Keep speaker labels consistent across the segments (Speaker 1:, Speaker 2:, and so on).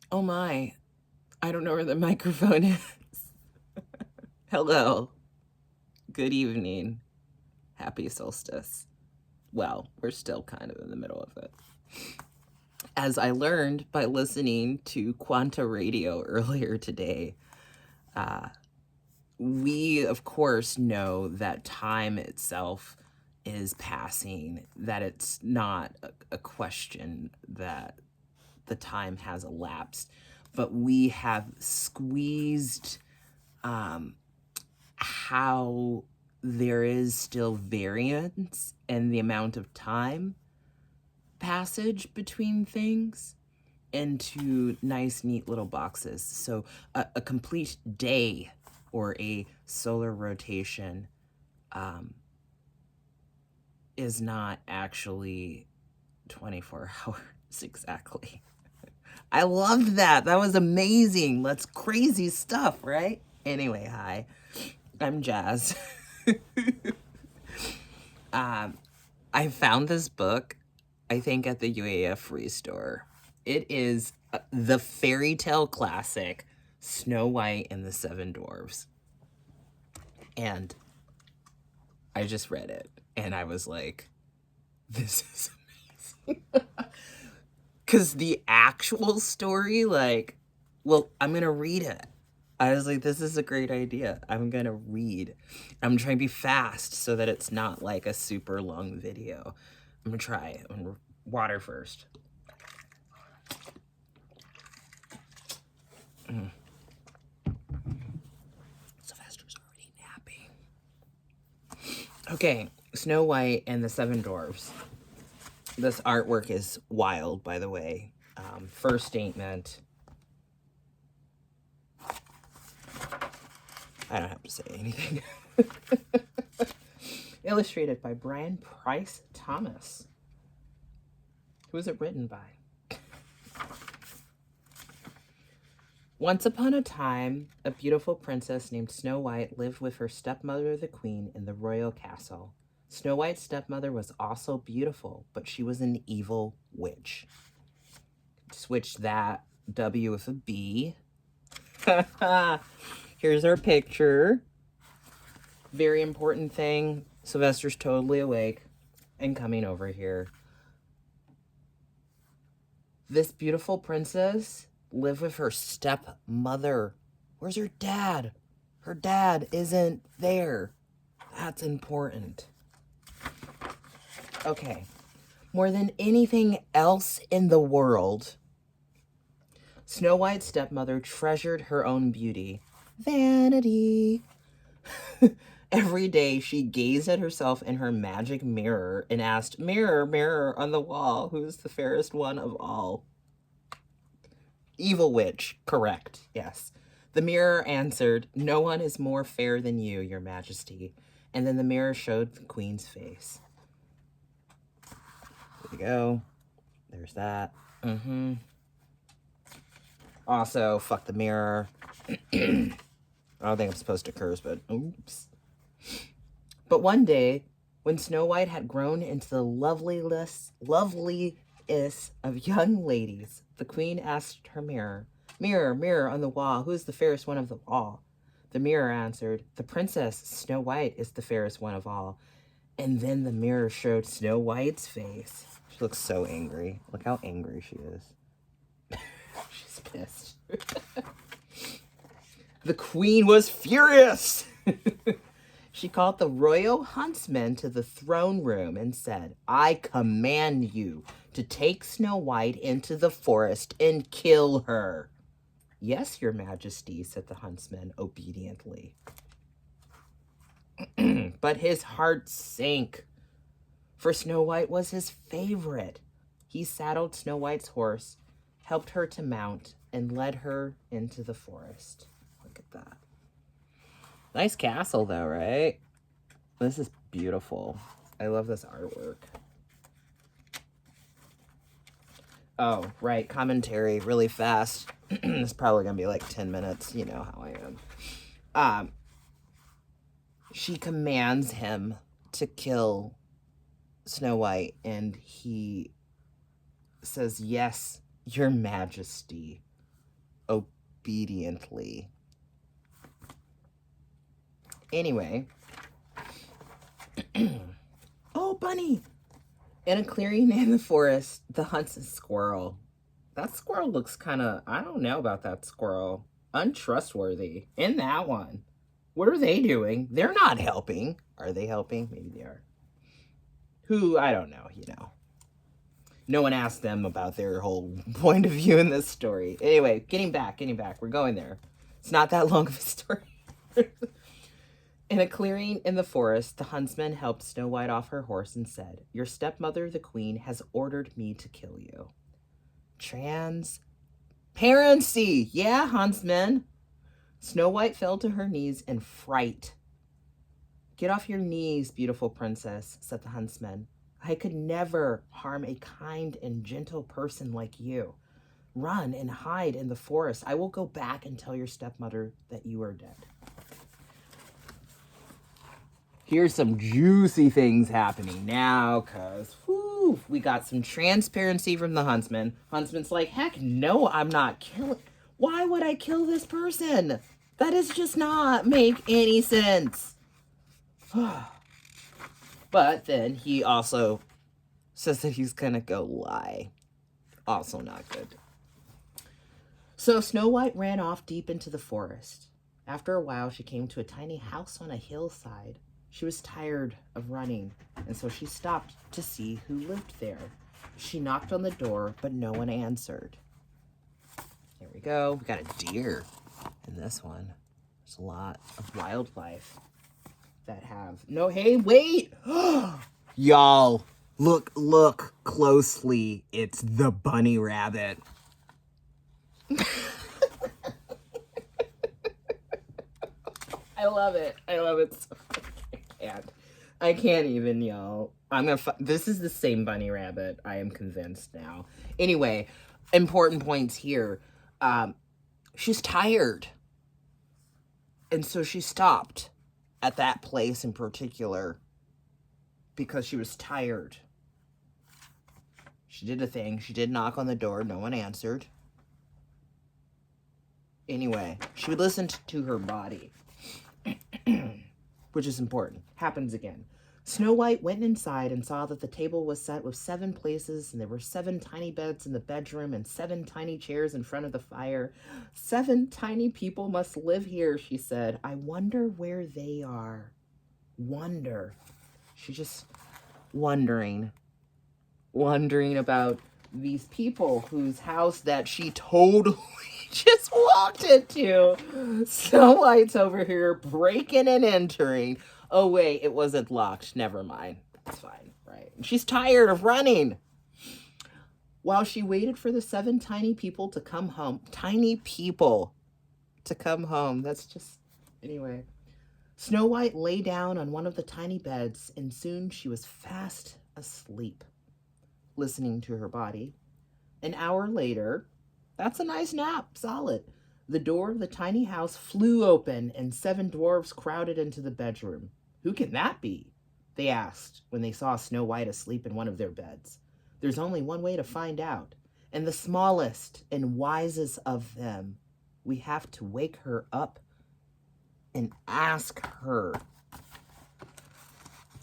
Speaker 1: Oh my, I don't know where the microphone is. Hello, good evening, happy solstice. Well, we're still kind of in the middle of it. As I learned by listening to Quanta Radio earlier today, uh, we of course know that time itself is passing, that it's not a question that the time has elapsed, but we have squeezed how there is still variance in the amount of time passage between things into nice, neat little boxes. So a complete day or a solar rotation is not actually 24 hours exactly. I loved that. That was amazing. That's crazy stuff, right? Anyway, hi. I'm Jazz. I found this book, I think, at the UAF Free Store. It is the fairy tale classic, Snow White and the Seven Dwarfs. And I just read it, and I was like, this is amazing. Because the actual story, like, well, I'm going to read it. I was like, this is a great idea. I'm going to read. I'm trying to be fast so that it's not like a super long video. I'm going to try it. I'm gonna water first. Sylvester's already napping. Okay, Snow White and the Seven Dwarfs. This artwork is wild, by the way. First statement. I don't have to say anything. Illustrated by Brian Price Thomas. Who is it written by? Once upon a time, a beautiful princess named Snow White lived with her stepmother, the queen, in the royal castle. Snow White's stepmother was also beautiful, but she was an evil witch. Switch that W with a B. Here's our picture. Very important thing. Sylvester's totally awake and coming over here. This beautiful princess lived with her stepmother. Where's her dad? Her dad isn't there. That's important. Okay. More than anything else in the world, Snow White's stepmother treasured her own beauty. Vanity. Every day she gazed at herself in her magic mirror and asked, "Mirror, mirror on the wall, who's the fairest one of all?" Evil witch, correct, yes. The mirror answered, "No one is more fair than you, your majesty." And then the mirror showed the queen's face. There you go. There's that. Also, fuck the mirror. I don't think I'm supposed to curse, but oops. But one day, when Snow White had grown into the loveliest of young ladies, the queen asked her mirror, "Mirror, mirror on the wall, who is the fairest one of them all?" The mirror answered, "The princess Snow White is the fairest one of all." And then the mirror showed Snow White's face. She looks so angry. Look how angry she is. She's pissed. The queen was furious. She called the royal huntsman to the throne room and said, "I command you to take Snow White into the forest and kill her." "Yes, your majesty," said the huntsman obediently. But his heart sank, for Snow White was his favorite. He saddled Snow White's horse, helped her to mount, and led her into the forest. Look at that. Nice castle, though, right? This is beautiful. I love this artwork. Oh, right. Commentary really fast. It's probably going to be like 10 minutes. You know how I am. She commands him to kill Snow White, and he says, "Yes, your majesty." obediently. Anyway. Oh, bunny! In a clearing in the forest, the hunts a squirrel. That squirrel looks kind of, I don't know about that squirrel. Untrustworthy. In that one. What are they doing? They're not helping. Are they helping? Maybe they are. Who? I don't know, No one asked them about their whole point of view in this story. Anyway, getting back. We're going there. It's not that long of a story. In a clearing in the forest, the huntsman helped Snow White off her horse and said, "Your stepmother, the queen, has ordered me to kill you." Transparency! Yeah, huntsman. Snow White fell to her knees in fright. "Get off your knees, beautiful princess," said the huntsman. "I could never harm a kind and gentle person like you. Run and hide in the forest. I will go back and tell your stepmother that you are dead." Here's some juicy things happening now, because we got some transparency from the huntsman. Huntsman's like, heck no, I'm not killing. Why would I kill this person? That does just not make any sense. But then he also says that he's gonna go lie. Also not good. So Snow White ran off deep into the forest. After a while, she came to a tiny house on a hillside. She was tired of running, and so she stopped to see who lived there. She knocked on the door, but no one answered. Here we go. We got a deer in this one. There's a lot of wildlife that have... No, hey, wait! Y'all, look closely. It's the bunny rabbit. I love it so much. I can't even, y'all. This is the same bunny rabbit. I am convinced now. Anyway, important points here. She's tired. And so she stopped at that place in particular because she was tired. She did a thing. She did knock on the door. No one answered. Anyway, she listened to her body. Which is important. Happens again. Snow White went inside and saw that the table was set with 7 places, and there were 7 tiny beds in the bedroom and 7 tiny chairs in front of the fire. 7 tiny people must live here, she said. I wonder where they are. Wonder. She's just wondering about these people whose house that she totally just walked into. Snow White's over here breaking and entering. Oh, wait, it wasn't locked. Never mind. That's fine, right? She's tired of running. While she waited for the 7 tiny people to come home. Tiny people to come home. That's just... Anyway. Snow White lay down on one of the tiny beds, and soon she was fast asleep, listening to her body. An hour later... That's a nice nap. Solid. The door of the tiny house flew open, and 7 dwarves crowded into the bedroom. Who can that be? They asked when they saw Snow White asleep in one of their beds. There's only one way to find out. And the smallest and wisest of them. We have to wake her up and ask her.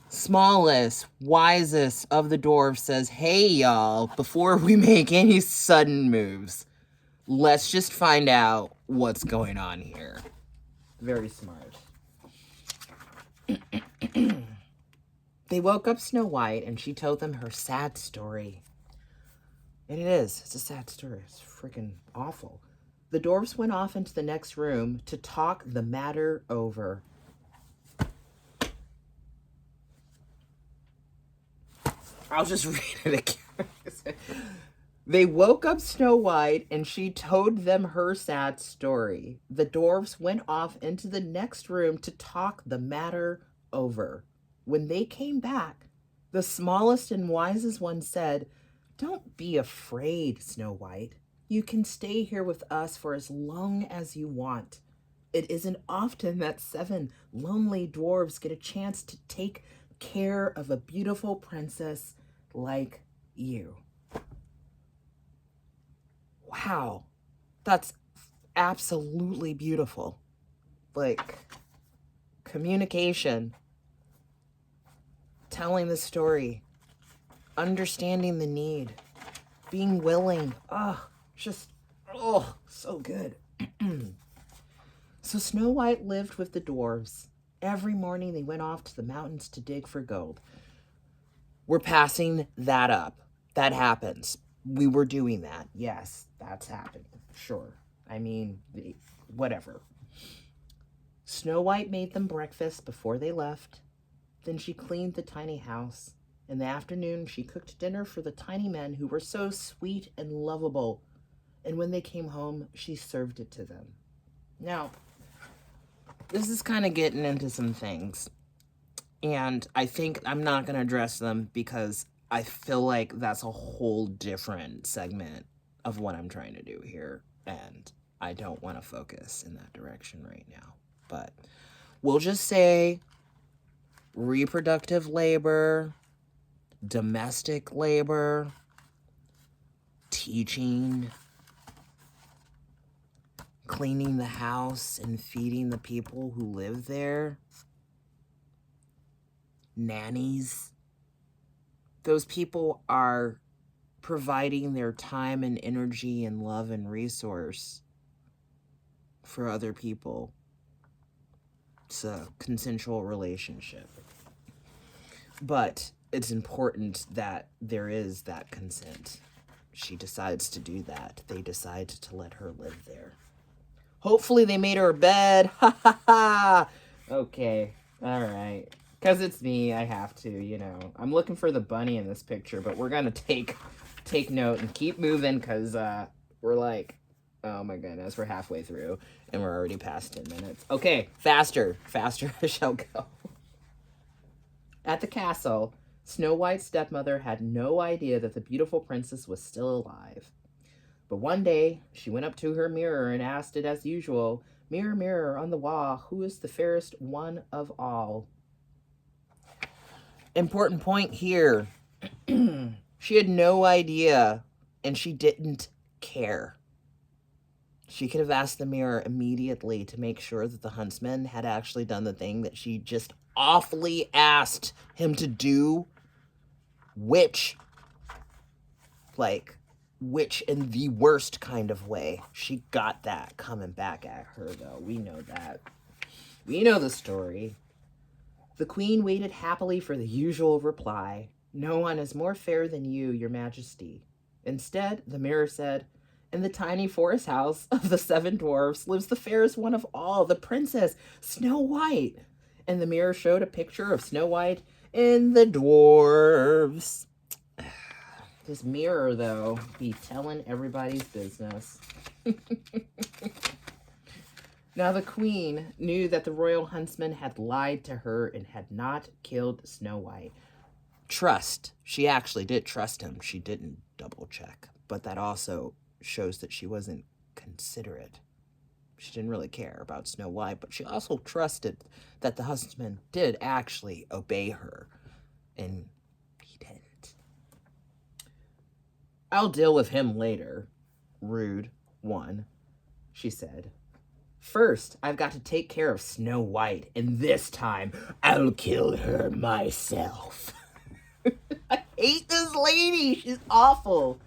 Speaker 1: Smallest, wisest of the dwarves says, "Hey, y'all, before we make any sudden moves, let's just find out what's going on here." Very smart. They woke up Snow White, and she told them her sad story. And it is. It's a sad story. It's freaking awful. The dwarves went off into the next room to talk the matter over. I'll just read it again. They woke up Snow White, and she told them her sad story. The dwarves went off into the next room to talk the matter over. When they came back, the smallest and wisest one said, "Don't be afraid, Snow White. You can stay here with us for as long as you want. It isn't often that 7 lonely dwarves get a chance to take care of a beautiful princess like you." Wow, that's absolutely beautiful. Like, communication, telling the story, understanding the need, being willing. So good. So Snow White lived with the dwarves. Every morning they went off to the mountains to dig for gold. We're passing that up. That happens. We were doing that. Yes, that's happening. Sure. I mean, whatever. Snow White made them breakfast before they left. Then she cleaned the tiny house. In the afternoon, she cooked dinner for the tiny men who were so sweet and lovable. And when they came home, she served it to them. Now, this is kind of getting into some things. And I think I'm not going to address them because I feel like that's a whole different segment of what I'm trying to do here. And I don't want to focus in that direction right now. But we'll just say reproductive labor, domestic labor, teaching, cleaning the house and feeding the people who live there, nannies. Those people are providing their time and energy and love and resource for other people. It's a consensual relationship. But it's important that there is that consent. She decides to do that. They decide to let her live there. Hopefully they made her a bed. Ha ha ha. Okay. All right. Because it's me, I have to, you know. I'm looking for the bunny in this picture, but we're going to take note and keep moving because we're like, oh my goodness, we're halfway through and we're already past 10 minutes. Okay, faster I shall go. At the castle, Snow White's stepmother had no idea that the beautiful princess was still alive. But one day, she went up to her mirror and asked it as usual, "Mirror, mirror on the wall, who is the fairest one of all?" Important point here. She had no idea, and she didn't care. She could have asked the mirror immediately to make sure that the huntsman had actually done the thing that she just awfully asked him to do, which in the worst kind of way. She got that coming back at her, though. We know that. We know the story. The queen waited happily for the usual reply. "No one is more fair than you, your majesty." Instead, the mirror said, "In the tiny forest house of the 7 dwarfs lives the fairest one of all, the princess, Snow White." And the mirror showed a picture of Snow White and the dwarves. This mirror, though, be telling everybody's business. Now the queen knew that the royal huntsman had lied to her and had not killed Snow White. Trust. She actually did trust him. She didn't double check. But that also shows that she wasn't considerate. She didn't really care about Snow White, but she also trusted that the huntsman did actually obey her. And he didn't. "I'll deal with him later, rude one," she said. "First, I've got to take care of Snow White, and this time, I'll kill her myself." I hate this lady. She's awful.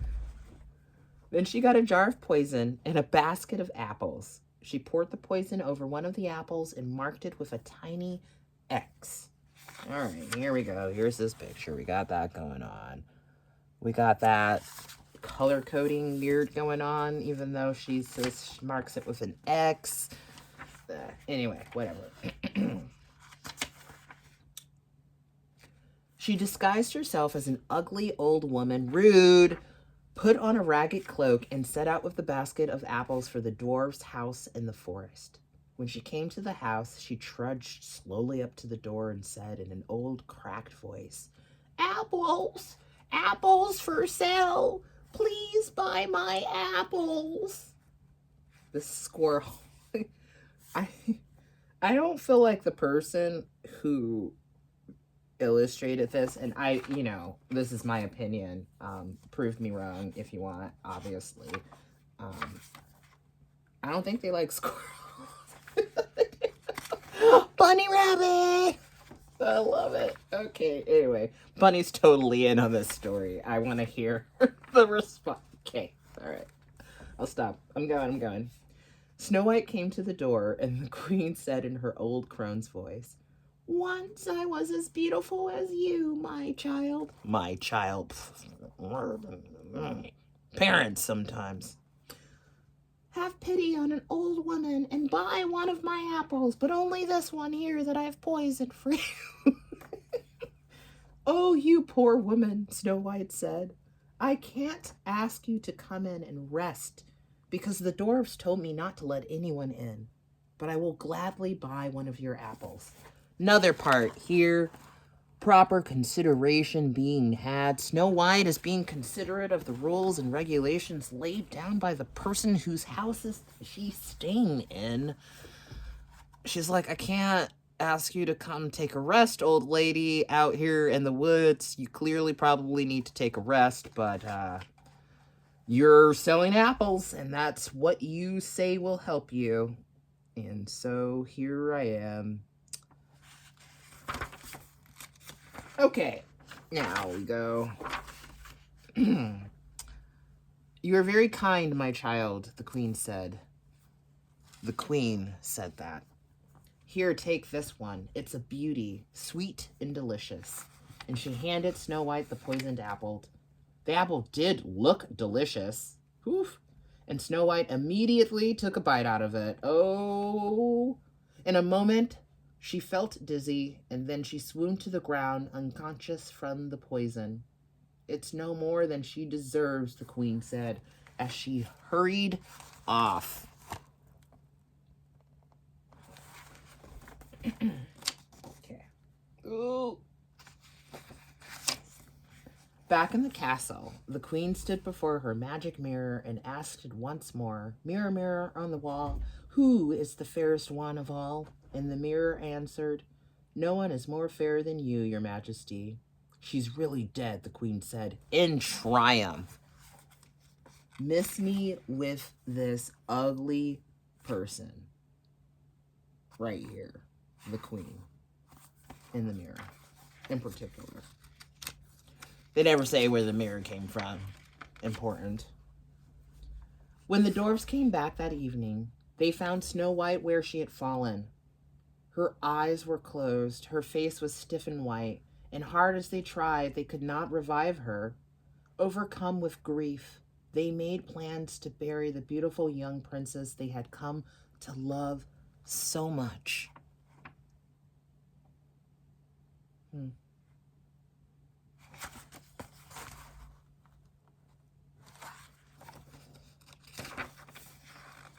Speaker 1: Then she got a jar of poison and a basket of apples. She poured the poison over one of the apples and marked it with a tiny X. All right, here we go. Here's this picture. We got that going on. We got that color coding weird going on, even though she says she marks it with an X. Anyway, whatever. She disguised herself as an ugly old woman, rude, put on a ragged cloak, and set out with the basket of apples for the dwarf's house in the forest. When she came to the house, she trudged slowly up to the door and said in an old, cracked voice, "Apples! Apples for sale! Please buy my apples!" The squirrel. I don't feel like the person who illustrated this, and this is my opinion. Prove me wrong if you want, obviously. I don't think they like squirrels. Bunny rabbit! I love it. Okay, anyway. Bunny's totally in on this story. I want to hear the response. Okay, alright. I'll stop. I'm going. Snow White came to the door, and the queen said in her old crone's voice, "Once I was as beautiful as you, my child." My child. Parents sometimes. "Have pity on an old woman and buy one of my apples, but only this one here that I've poisoned for you." "Oh, you poor woman," Snow White said. "I can't ask you to come in and rest because the dwarfs told me not to let anyone in, but I will gladly buy one of your apples." Another part here, proper consideration being had. Snow White is being considerate of the rules and regulations laid down by the person whose house is she's staying in. She's like, "I can't ask you to come take a rest, old lady, out here in the woods. You clearly probably need to take a rest, but you're selling apples, and that's what you say will help you. And so here I am." Okay, now we go. "You are very kind, my child," the queen said. The queen said that. "Here, take this one. It's a beauty, sweet and delicious." And she handed Snow White the poisoned apple. The apple did look delicious. Oof. And Snow White immediately took a bite out of it. Oh, in a moment, she felt dizzy, and then she swooned to the ground, unconscious from the poison. "It's no more than she deserves," the queen said, as she hurried off. Okay. Ooh. Back in the castle, the queen stood before her magic mirror and asked it once more, "Mirror, mirror on the wall, who is the fairest one of all?" And the mirror answered, "No one is more fair than you, your majesty." "She's really dead," the queen said, in triumph. "Miss me with this ugly person." Right here, the queen, in the mirror, in particular. They never say where the mirror came from. Important. When the dwarfs came back that evening, they found Snow White where she had fallen. Her eyes were closed, her face was stiff and white, and hard as they tried, they could not revive her. Overcome with grief, they made plans to bury the beautiful young princess they had come to love so much.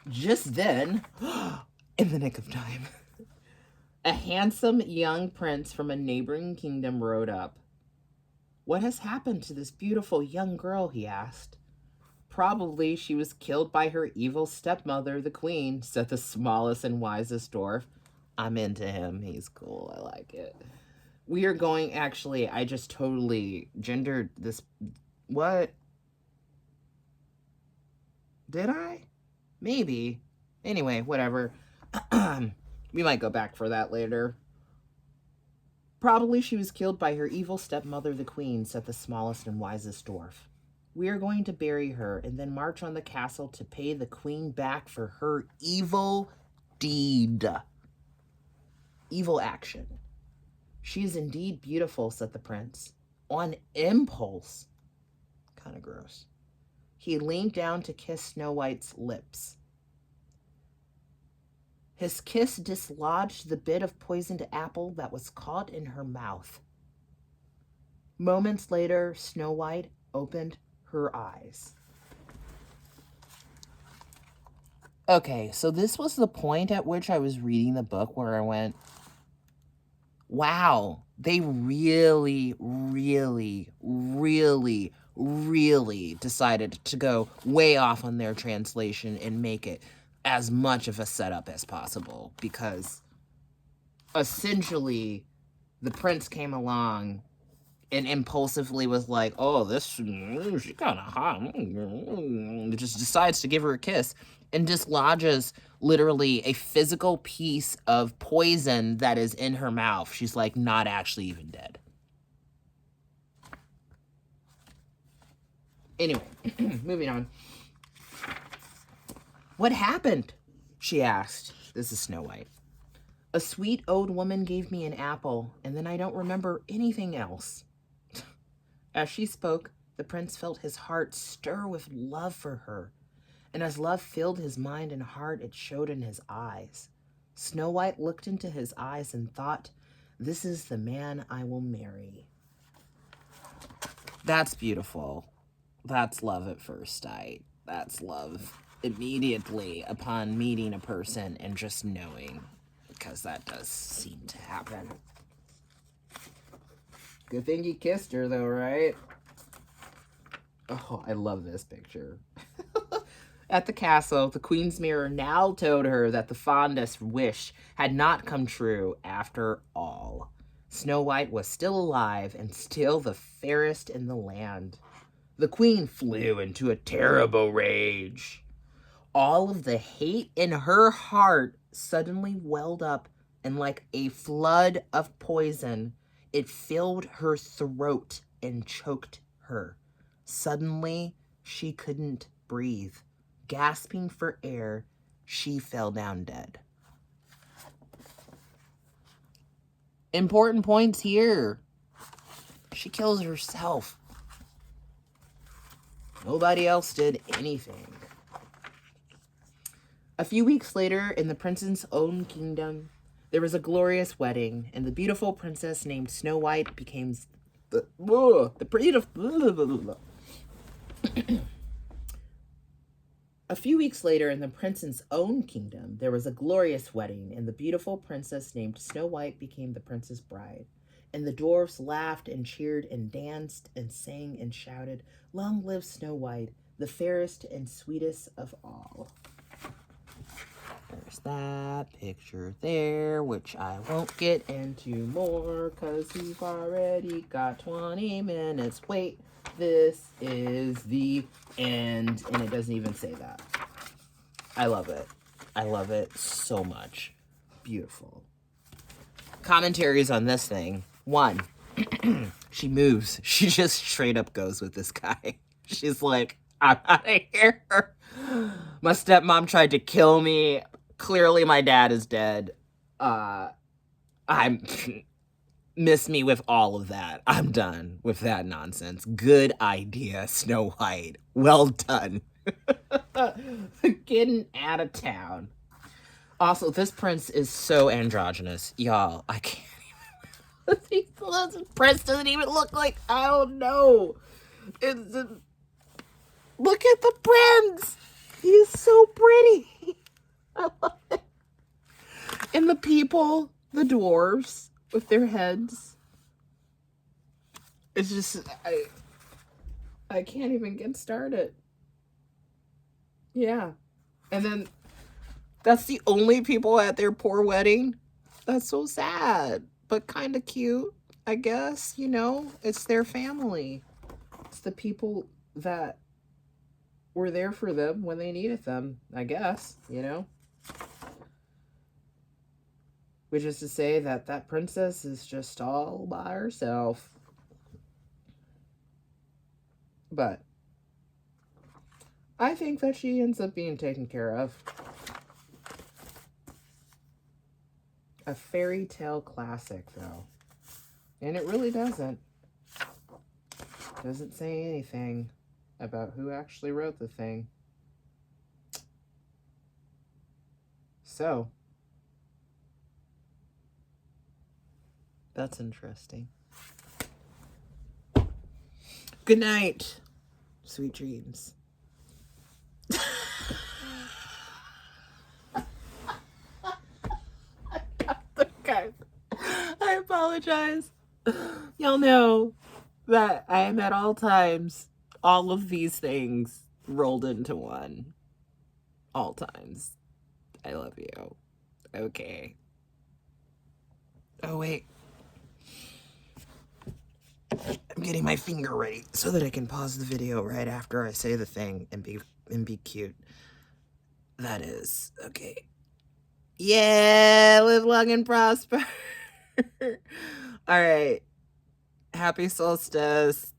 Speaker 1: Just then, in the nick of time, a handsome young prince from a neighboring kingdom rode up. "What has happened to this beautiful young girl?" he asked. "Probably she was killed by her evil stepmother, the queen," said the smallest and wisest dwarf. I'm into him. He's cool. I like it. We are going, actually, I just totally gendered this. What? Did I? Maybe. Anyway, whatever. We might go back for that later. "Probably she was killed by her evil stepmother, the queen," said the smallest and wisest dwarf. "We are going to bury her and then march on the castle to pay the queen back for her evil deed. Evil action." "She is indeed beautiful," said the prince. On impulse. Kind of gross. He leaned down to kiss Snow White's lips. His kiss dislodged the bit of poisoned apple that was caught in her mouth. Moments later, Snow White opened her eyes. Okay, so this was the point at which I was reading the book where I went, wow, they really, really, really, really decided to go way off on their translation and make it as much of a setup as possible, because essentially the prince came along and impulsively was like, "Oh, this, she's kind of hot," just decides to give her a kiss. and dislodges literally a physical piece of poison that is in her mouth. She's like not actually even dead. Anyway, moving on. What happened? She asked. This is Snow White. A sweet old woman gave me an apple, and then I don't remember anything else. As she spoke, the prince felt his heart stir with love for her, and as love filled his mind and heart, it showed in his eyes. Snow White looked into his eyes and thought, "This is the man I will marry." That's beautiful. That's love at first sight. That's love immediately upon meeting a person and just knowing, because that does seem to happen. Good thing he kissed her, though, right? Oh, I love this picture. At the castle, the queen's mirror now told her that the fondest wish had not come true after all. Snow White was still alive and still the fairest in the land. The queen flew into a terrible rage. All of the hate in her heart suddenly welled up, and like a flood of poison, it filled her throat and choked her. Suddenly, she couldn't breathe. Gasping for air, she fell down dead. Important points here. She kills herself. Nobody else did anything. A few weeks later, in the prince's own kingdom, there was a glorious wedding, and the beautiful princess named Snow White became the beautiful. A few weeks later, in the prince's own kingdom, there was a glorious wedding, and the beautiful princess named Snow White became the prince's bride. And the dwarfs laughed and cheered and danced and sang and shouted, "Long live Snow White, the fairest and sweetest of all." There's that picture there, which I won't get into more because we've already got 20 minutes. Wait, this is the end, and it doesn't even say that. I love it. I love it so much. Beautiful. Commentaries on this thing. 1, she moves. She just straight up goes with this guy. She's like, "I'm out of here. My stepmom tried to kill me. Clearly my dad is dead. I'm miss me with all of that. I'm done with that nonsense. Good idea, Snow White. Well done." Getting out of town. Also, this prince is so androgynous. Y'all, I can't even... This prince doesn't even look like... I don't know. Look at the prince. He's so pretty. I love it. And the people, the dwarves, with their heads. It's just... I can't even get started. Yeah. And then that's the only people at their poor wedding. That's so sad, but kind of cute, I guess. You know, it's their family. It's the people that were there for them when they needed them, I guess, you know. Which is to say that that princess is just all by herself. But I think that she ends up being taken care of. A fairy tale classic, though. And it really doesn't say anything about who actually wrote the thing. So, that's interesting. Good night. Sweet dreams. Okay. I apologize. Y'all know that I am at all times all of these things rolled into one. All times. I love you. Okay. Oh, wait. I'm getting my finger ready so that I can pause the video right after I say the thing and be cute. That is. Okay. Yeah, live long and prosper. All right. Happy solstice.